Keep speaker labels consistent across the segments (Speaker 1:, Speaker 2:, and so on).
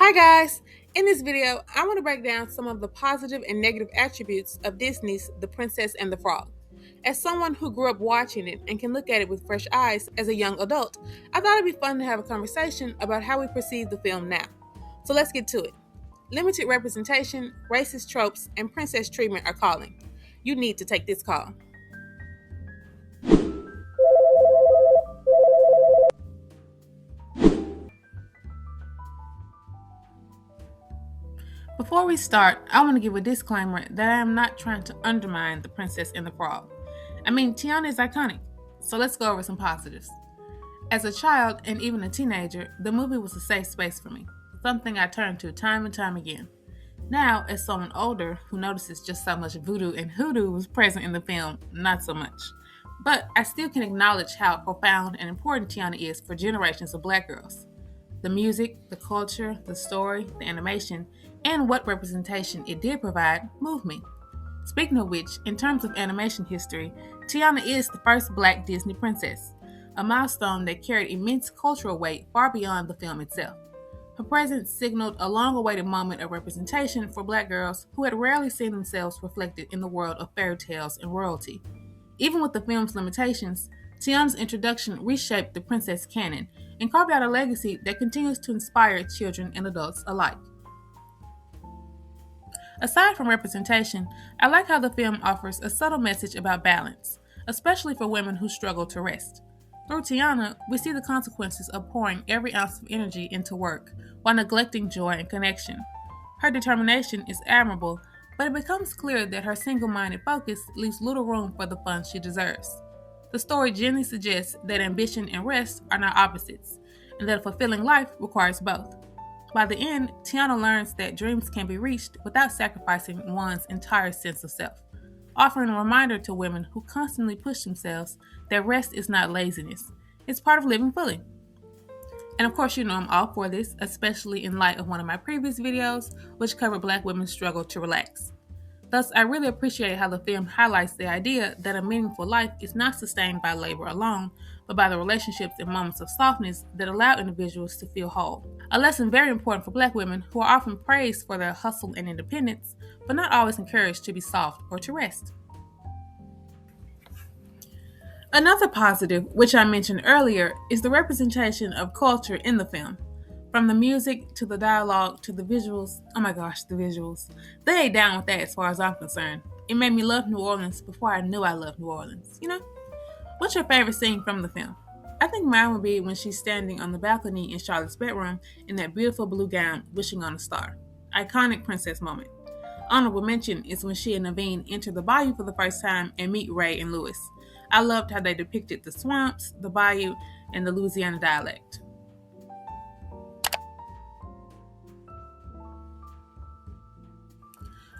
Speaker 1: Hi guys! In this video, I want to break down some of the positive and negative attributes of Disney's The Princess and the Frog. As someone who grew up watching it and can look at it with fresh eyes as a young adult, I thought it'd be fun to have a conversation about how we perceive the film now. So let's get to it. Limited representation, racist tropes, and princess treatment are calling. You need to take this call. Before we start, I want to give a disclaimer that I am not trying to undermine The Princess and the Frog. Tiana is iconic, so let's go over some positives. As a child and even a teenager, the movie was a safe space for me, something I turned to time and time again. Now, as someone older who notices just how much voodoo and hoodoo was present in the film, not so much. But I still can acknowledge how profound and important Tiana is for generations of black girls. The music, the culture, the story, the animation, and what representation it did provide moved me. Speaking of which, in terms of animation history, Tiana is the first black Disney princess, a milestone that carried immense cultural weight far beyond the film itself. Her presence signaled a long-awaited moment of representation for black girls who had rarely seen themselves reflected in the world of fairy tales and royalty. Even with the film's limitations, Tiana's introduction reshaped the princess canon and carved out a legacy that continues to inspire children and adults alike. Aside from representation, I like how the film offers a subtle message about balance, especially for women who struggle to rest. Through Tiana, we see the consequences of pouring every ounce of energy into work while neglecting joy and connection. Her determination is admirable, but it becomes clear that her single-minded focus leaves little room for the fun she deserves. The story gently suggests that ambition and rest are not opposites, and that a fulfilling life requires both. By the end, Tiana learns that dreams can be reached without sacrificing one's entire sense of self, offering a reminder to women who constantly push themselves that rest is not laziness, it's part of living fully. And of course, I'm all for this, especially in light of one of my previous videos, which covered black women's struggle to relax. Thus, I really appreciate how the film highlights the idea that a meaningful life is not sustained by labor alone, but by the relationships and moments of softness that allow individuals to feel whole. A lesson very important for black women who are often praised for their hustle and independence, but not always encouraged to be soft or to rest. Another positive, which I mentioned earlier, is the representation of culture in the film. From the music, to the dialogue, to the visuals. Oh my gosh, the visuals. They ain't down with that as far as I'm concerned. It made me love New Orleans before I knew I loved New Orleans, What's your favorite scene from the film? I think mine would be when she's standing on the balcony in Charlotte's bedroom in that beautiful blue gown, wishing on a star. Iconic princess moment. Honorable mention is when she and Naveen enter the bayou for the first time and meet Ray and Louis. I loved how they depicted the swamps, the bayou, and the Louisiana dialect.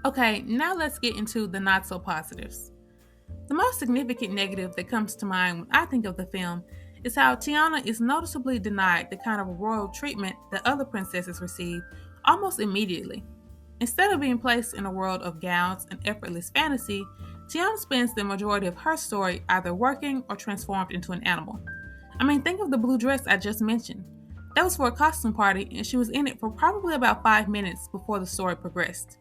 Speaker 1: Okay, now let's get into the not so positives. The most significant negative that comes to mind when I think of the film is how Tiana is noticeably denied the kind of royal treatment that other princesses receive almost immediately. Instead of being placed in a world of gowns and effortless fantasy, Tiana spends the majority of her story either working or transformed into an animal. Think of the blue dress I just mentioned. That was for a costume party, and she was in it for probably about 5 minutes before the story progressed.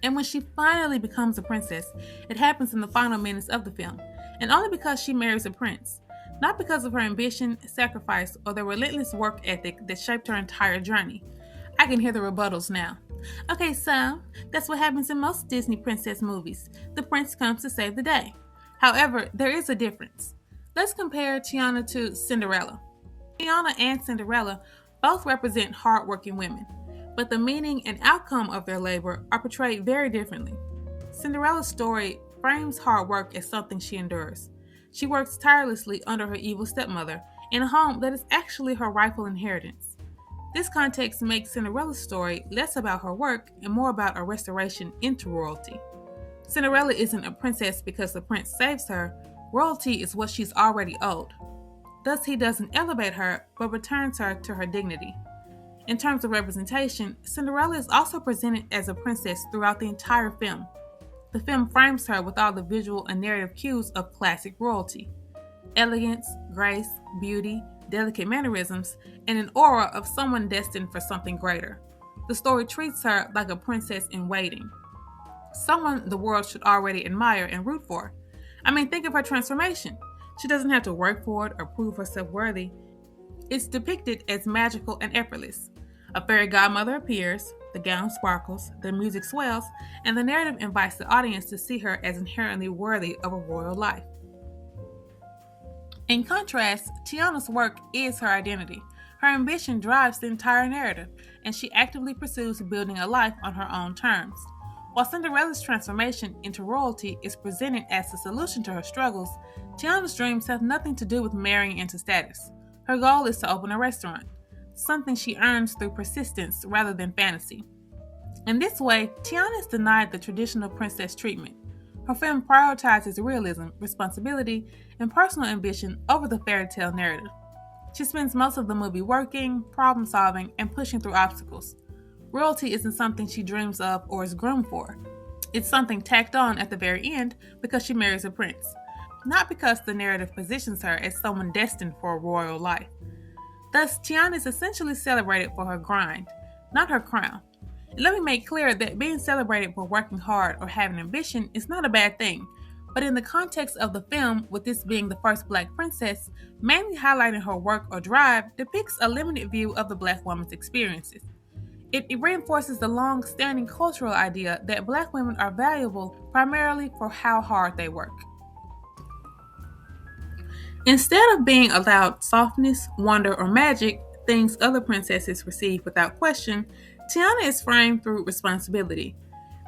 Speaker 1: And when she finally becomes a princess, it happens in the final minutes of the film, and only because she marries a prince, not because of her ambition, sacrifice, or the relentless work ethic that shaped her entire journey. I can hear the rebuttals now. Okay, so that's what happens in most Disney princess movies. The prince comes to save the day. However, there is a difference. Let's compare Tiana to Cinderella. Tiana and Cinderella both represent hardworking women, but the meaning and outcome of their labor are portrayed very differently. Cinderella's story frames hard work as something she endures. She works tirelessly under her evil stepmother in a home that is actually her rightful inheritance. This context makes Cinderella's story less about her work and more about a restoration into royalty. Cinderella isn't a princess because the prince saves her. Royalty is what she's already owed. Thus, he doesn't elevate her, but returns her to her dignity. In terms of representation, Cinderella is also presented as a princess throughout the entire film. The film frames her with all the visual and narrative cues of classic royalty. Elegance, grace, beauty, delicate mannerisms, and an aura of someone destined for something greater. The story treats her like a princess in waiting, someone the world should already admire and root for. I mean, think of her transformation. She doesn't have to work for it or prove herself worthy. It's depicted as magical and effortless. A fairy godmother appears, the gown sparkles, the music swells, and the narrative invites the audience to see her as inherently worthy of a royal life. In contrast, Tiana's work is her identity. Her ambition drives the entire narrative, and she actively pursues building a life on her own terms. While Cinderella's transformation into royalty is presented as the solution to her struggles, Tiana's dreams have nothing to do with marrying into status. Her goal is to open a restaurant, something she earns through persistence rather than fantasy. In this way, Tiana is denied the traditional princess treatment. Her film prioritizes realism, responsibility, and personal ambition over the fairy tale narrative. She spends most of the movie working, problem solving, and pushing through obstacles. Royalty isn't something she dreams of or is groomed for. It's something tacked on at the very end because she marries a prince, not because the narrative positions her as someone destined for a royal life. Thus, Tiana is essentially celebrated for her grind, not her crown. And let me make clear that being celebrated for working hard or having ambition is not a bad thing, but in the context of the film, with this being the first Black princess, mainly highlighting her work or drive depicts a limited view of the Black woman's experiences. It reinforces the long-standing cultural idea that Black women are valuable primarily for how hard they work. Instead of being allowed softness, wonder, or magic, things other princesses receive without question, Tiana is framed through responsibility.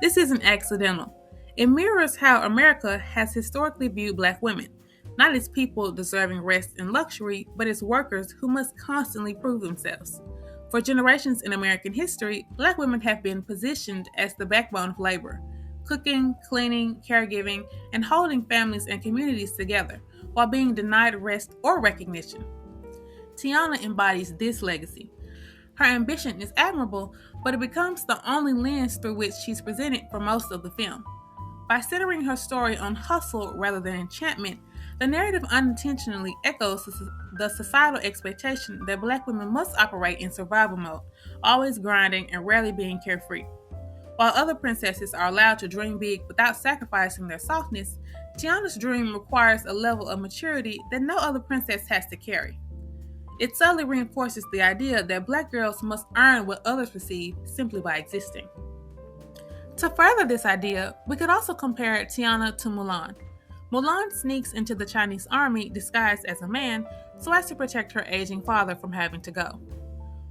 Speaker 1: This isn't accidental. It mirrors how America has historically viewed Black women, not as people deserving rest and luxury, but as workers who must constantly prove themselves. For generations in American history, Black women have been positioned as the backbone of labor, cooking, cleaning, caregiving, and holding families and communities together, while being denied rest or recognition. Tiana embodies this legacy. Her ambition is admirable, but it becomes the only lens through which she's presented for most of the film. By centering her story on hustle rather than enchantment, the narrative unintentionally echoes the societal expectation that Black women must operate in survival mode, always grinding and rarely being carefree. While other princesses are allowed to dream big without sacrificing their softness, Tiana's dream requires a level of maturity that no other princess has to carry. It subtly reinforces the idea that Black girls must earn what others receive simply by existing. To further this idea, we could also compare Tiana to Mulan. Mulan sneaks into the Chinese army disguised as a man so as to protect her aging father from having to go.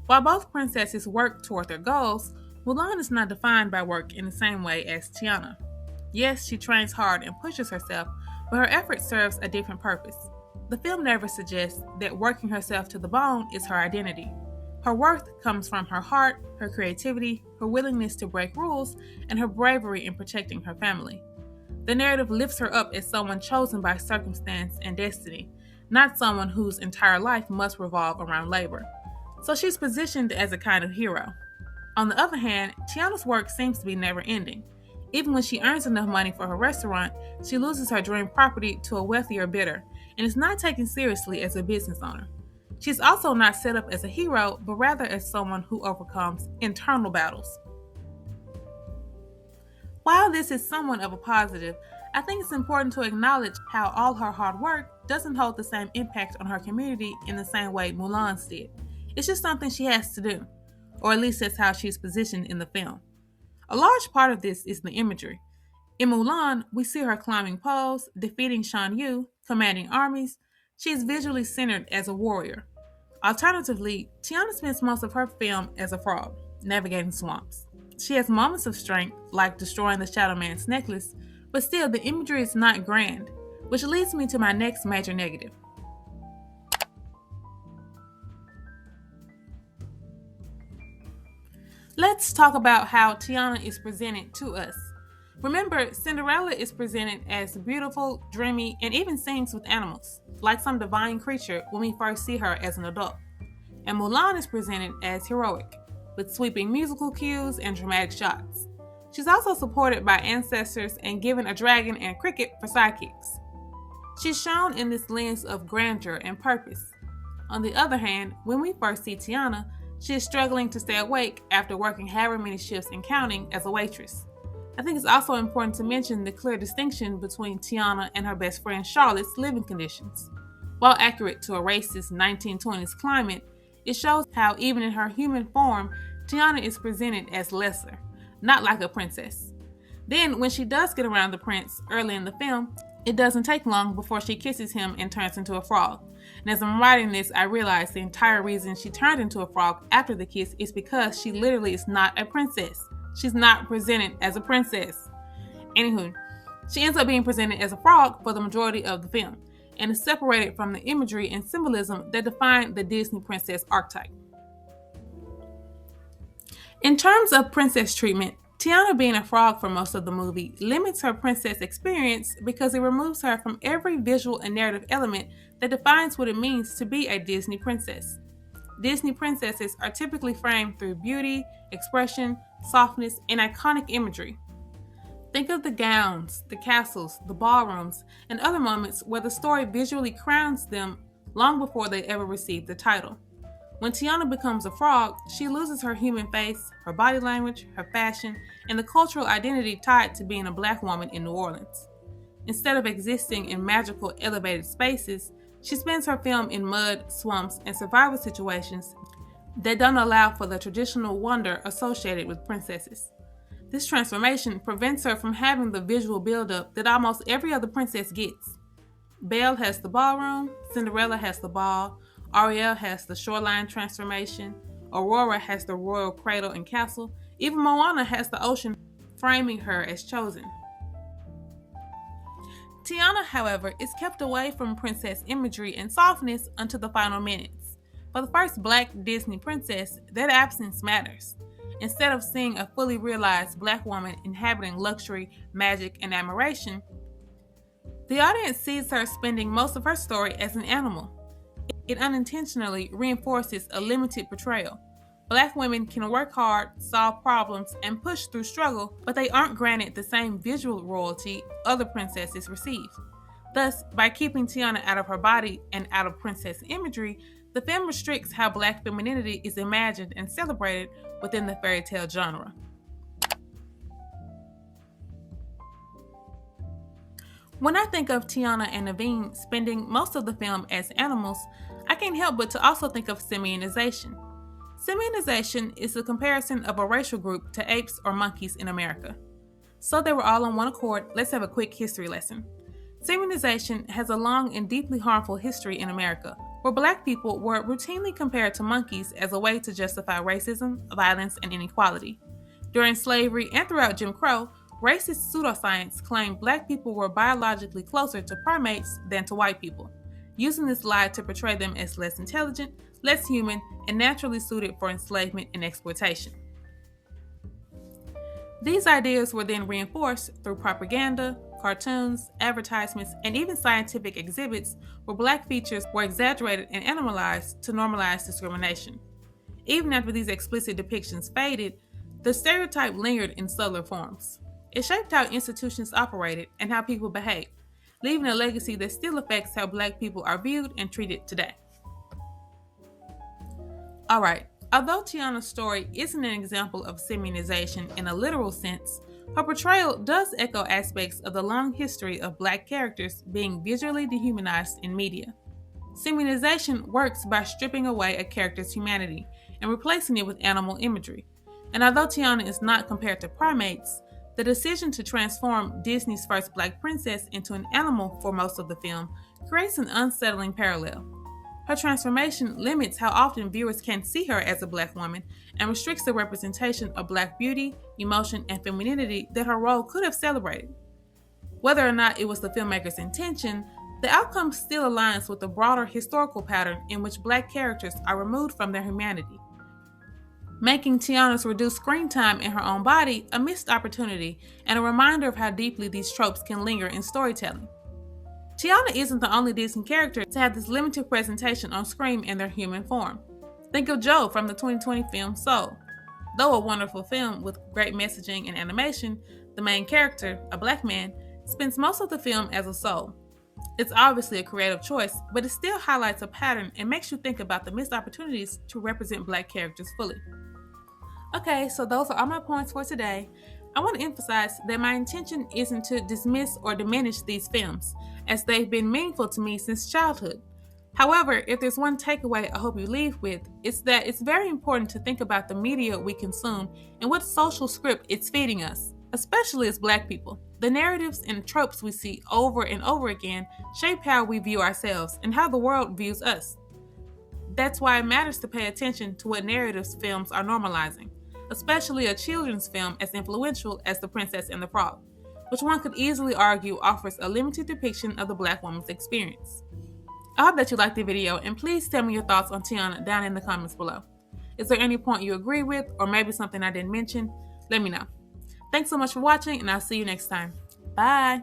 Speaker 1: While both princesses work toward their goals, Mulan is not defined by work in the same way as Tiana. Yes, she trains hard and pushes herself, but her effort serves a different purpose. The film never suggests that working herself to the bone is her identity. Her worth comes from her heart, her creativity, her willingness to break rules, and her bravery in protecting her family. The narrative lifts her up as someone chosen by circumstance and destiny, not someone whose entire life must revolve around labor. So she's positioned as a kind of hero. On the other hand, Tiana's work seems to be never-ending. Even when she earns enough money for her restaurant, she loses her dream property to a wealthier bidder and is not taken seriously as a business owner. She's also not set up as a hero, but rather as someone who overcomes internal battles. While this is somewhat of a positive, I think it's important to acknowledge how all her hard work doesn't hold the same impact on her community in the same way Mulan's did. It's just something she has to do, or at least that's how she's positioned in the film. A large part of this is the imagery. In Mulan, we see her climbing poles, defeating Shan Yu, commanding armies. She is visually centered as a warrior. Alternatively, Tiana spends most of her film as a frog, navigating swamps. She has moments of strength, like destroying the Shadow Man's necklace, but still the imagery is not grand, which leads me to my next major negative. Let's talk about how Tiana is presented to us. Remember, Cinderella is presented as beautiful, dreamy, and even sings with animals, like some divine creature when we first see her as an adult. And Mulan is presented as heroic, with sweeping musical cues and dramatic shots. She's also supported by ancestors and given a dragon and cricket for sidekicks. She's shown in this lens of grandeur and purpose. On the other hand, when we first see Tiana, she is struggling to stay awake after working however many shifts and counting as a waitress. I think it's also important to mention the clear distinction between Tiana and her best friend Charlotte's living conditions. While accurate to a racist 1920s climate, it shows how even in her human form, Tiana is presented as lesser, not like a princess. Then, when she does get around the prince early in the film, it doesn't take long before she kisses him and turns into a frog. And as I'm writing this, I realize the entire reason she turned into a frog after the kiss is because she literally is not a princess. She's not presented as a princess. Anywho, she ends up being presented as a frog for the majority of the film, and is separated from the imagery and symbolism that define the Disney princess archetype. In terms of princess treatment, Tiana being a frog for most of the movie limits her princess experience because it removes her from every visual and narrative element that defines what it means to be a Disney princess. Disney princesses are typically framed through beauty, expression, softness, and iconic imagery. Think of the gowns, the castles, the ballrooms, and other moments where the story visually crowns them long before they ever receive the title. When Tiana becomes a frog, she loses her human face, her body language, her fashion, and the cultural identity tied to being a black woman in New Orleans. Instead of existing in magical, elevated spaces, she spends her film in mud, swamps, and survival situations that don't allow for the traditional wonder associated with princesses. This transformation prevents her from having the visual buildup that almost every other princess gets. Belle has the ballroom, Cinderella has the ball, Ariel has the shoreline transformation, Aurora has the royal cradle and castle, even Moana has the ocean, framing her as chosen. Tiana, however, is kept away from princess imagery and softness until the final minutes. For the first Black Disney princess, that absence matters. Instead of seeing a fully realized Black woman inhabiting luxury, magic, and admiration, the audience sees her spending most of her story as an animal. It unintentionally reinforces a limited portrayal. Black women can work hard, solve problems, and push through struggle, but they aren't granted the same visual royalty other princesses receive. Thus, by keeping Tiana out of her body and out of princess imagery, the film restricts how Black femininity is imagined and celebrated within the fairy tale genre. When I think of Tiana and Naveen spending most of the film as animals, I can't help but to also think of Simianization. Simianization is the comparison of a racial group to apes or monkeys in America. So they were all on one accord, let's have a quick history lesson. Simianization has a long and deeply harmful history in America, where Black people were routinely compared to monkeys as a way to justify racism, violence, and inequality. During slavery and throughout Jim Crow, racist pseudoscience claimed Black people were biologically closer to primates than to white people, using this lie to portray them as less intelligent, less human, and naturally suited for enslavement and exploitation. These ideas were then reinforced through propaganda, cartoons, advertisements, and even scientific exhibits where Black features were exaggerated and animalized to normalize discrimination. Even after these explicit depictions faded, the stereotype lingered in subtler forms. It shaped how institutions operated and how people behaved, leaving a legacy that still affects how Black people are viewed and treated today. Alright, although Tiana's story isn't an example of Simianization in a literal sense, her portrayal does echo aspects of the long history of Black characters being visually dehumanized in media. Simianization works by stripping away a character's humanity and replacing it with animal imagery. And although Tiana is not compared to primates, the decision to transform Disney's first Black princess into an animal for most of the film creates an unsettling parallel. Her transformation limits how often viewers can see her as a Black woman and restricts the representation of Black beauty, emotion, and femininity that her role could have celebrated. Whether or not it was the filmmaker's intention, the outcome still aligns with the broader historical pattern in which Black characters are removed from their humanity, making Tiana's reduced screen time in her own body a missed opportunity and a reminder of how deeply these tropes can linger in storytelling. Tiana isn't the only Disney character to have this limited presentation on screen in their human form. Think of Joe from the 2020 film Soul. Though a wonderful film with great messaging and animation, the main character, a Black man, spends most of the film as a soul. It's obviously a creative choice, but it still highlights a pattern and makes you think about the missed opportunities to represent Black characters fully. Okay, so those are all my points for today. I want to emphasize that my intention isn't to dismiss or diminish these films, as they've been meaningful to me since childhood. However, if there's one takeaway I hope you leave with, it's that it's very important to think about the media we consume and what social script it's feeding us, especially as Black people. The narratives and tropes we see over and over again shape how we view ourselves and how the world views us. That's why it matters to pay attention to what narratives films are normalizing, especially a children's film as influential as The Princess and the Frog, which one could easily argue offers a limited depiction of the Black woman's experience. I hope that you liked the video, and please tell me your thoughts on Tiana down in the comments below. Is there any point you agree with, or maybe something I didn't mention? Let me know. Thanks so much for watching, and I'll see you next time. Bye!